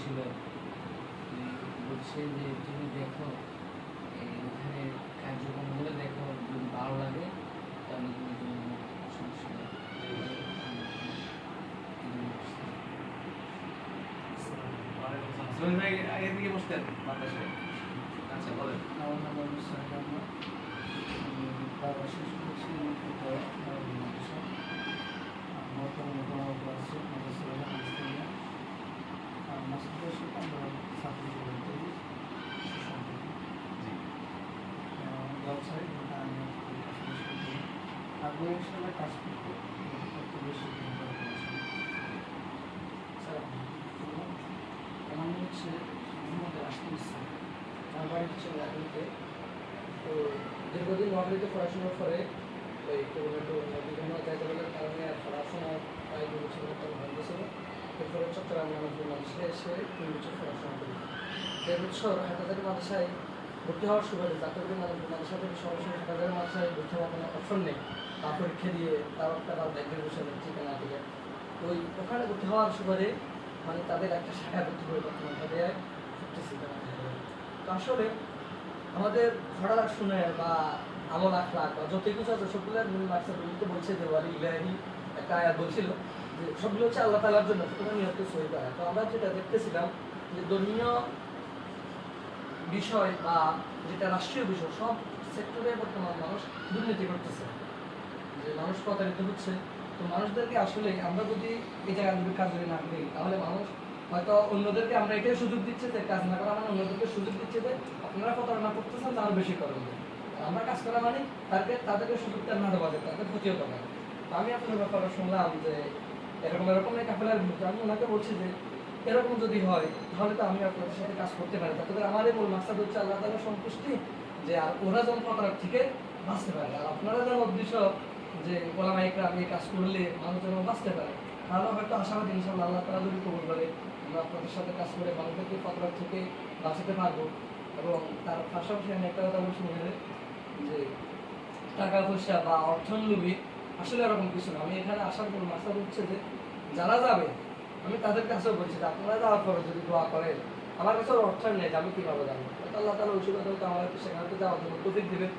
বলছিল, বলছে যে তুমি দেখো এখানে কার্যক্রমগুলো দেখো, যদি ভালো লাগে তাহলে তুমি তোমার সমস্যা নেই। সোহেল ভাই আগে থেকে বসতেন মাদ্রাসায়? আচ্ছা বলেন। আমার নাম আবু সাইদ আহমদ। আমি পড়া শেষ করেছি মাদ্রাসা বর্তমানে পড়াশোনা আছে মাদ্রাসা ইসলামিয়া। আর মাস্টার সাথে আমরা ছাত্রী জীবন করি সুসম্পর্ক ব্যবসায়ী, আমি আগ্রহ হিসাবে কাজ করতে বেশি স্যার। আমার নাম হচ্ছে মোহাম্মদ রাশিদ ইসলাম। আমার বাড়ি হচ্ছে নোয়াখালীতে। তো দীর্ঘদিন নোয়াখালীতে পড়াশোনার পরে ওই বিভিন্ন জায়গাগুলোর কারণে আর পড়াশোনা প্রায় 2 বছর মতো বন্ধ ছিল। এরপরে চট্টগ্রাম নামপুর মাদ্রাসায় এসে 3 বছর পড়াশোনা করি। 1.5 বছর হাটাজারি মাদ্রাসায় ভর্তি হওয়ার সুবাদে জাতীয় নামপুর মাদ্রাসা থেকে সরাসরি হাটাজারি মাদ্রাসায় ভর্তি হওয়ার কোনো অপশন নেই। তা পরীক্ষা দিয়ে তার একটা বা 1.5 বছরের ঠিকানা থেকে ওই ওখানে ভর্তি হওয়ার সুবাদে মানে তাদের একটা শাখা ভর্তি করে বর্তমানে তাদের করতেছি। তো আসলে আমাদের ঘটনা শুনে বা আমল আখলাক বা যত কিছু আছে সবগুলোর মূল মাকসাদগুলিতে বলছে যে ওয়ালি ইলাহি একটা আয়াত বলছিল যে সবগুলো হচ্ছে আল্লাহ তাআলার জন্য, সুতরাং নিয়ত সহি করা। তো আমরা যেটা দেখতেছিলাম যে ধর্মীয় বিষয় বা যেটা রাষ্ট্রীয় বিষয় সব সেক্টরে বর্তমান মানুষ দুর্নীতি করতেছে, যে মানুষ প্রতারিত হচ্ছে। তো মানুষদেরকে আসলে আমরা যদি এই জায়গায় কাজ না করি তাহলে মানুষ হয়তো অন্যদেরকে আমরা এটাই সুযোগ দিচ্ছে যে কাজ না করা মানে অন্যদেরকে সুযোগ দিচ্ছে যে আপনারা প্রতারণা করতেছেন তার বেশি করেন। আমরা কাজ করা মানে তাদেরকে সুযোগটা না দেওয়া যায়, তাদের ক্ষতিও করা। তো আমি আপনার ব্যাপারে শুনলাম যে এরকম এই কাফেলার বিরুদ্ধে আমি ওনাকে বলছি যে এরকম যদি হয় তাহলে তো আমি আপনাদের সাথে কাজ করতে পারি। তাদের আমারই মূল মাকসাদ হচ্ছে আল্লাহ তাআলার সন্তুষ্টি, যে আর ওরা যেন প্রতারক থেকে বাঁচতে পারে, আর আপনারা যেন উদ্দেশ্য যে ওলামা ইকরাম এই কাজ করলে মানুষ যেন বাঁচতে পারে। তাহলে হয়তো আশাবাদী ইনশাআল্লাহ আল্লাহ তাআলা যদি কবুল করে আমরা আপনাদের সাথে কাজ করে মানুষদেরকে প্রতারক থেকে বাঁচাতে পারবো। এবং তার পাশাপাশি আমি একটা কথা বলছি যে টাকা পয়সা বা অর্থনলোভী আসলে এরকম কিছু না। আমি এখানে আসার কোনো মাকসাদ হচ্ছে যে যারা যাবে আমি তাদের কাছেও বলছি যে আপনারা যাওয়ার পরে যদি দোয়া করেন, আমার কাছে অর্থায়ন নেই, আমি কীভাবে যাবো, আল্লাহ তাআলা ওষুধ আমাকে সেখানে যাওয়ার জন্য তৌফিক দেবেন।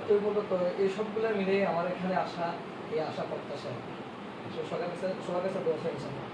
তো মূলত এই সবগুলো মিলিয়ে আমার এখানে আসা, এই আশা প্রত্যাশা সবার কাছে দোয়া চাই ইনশাআল্লাহ।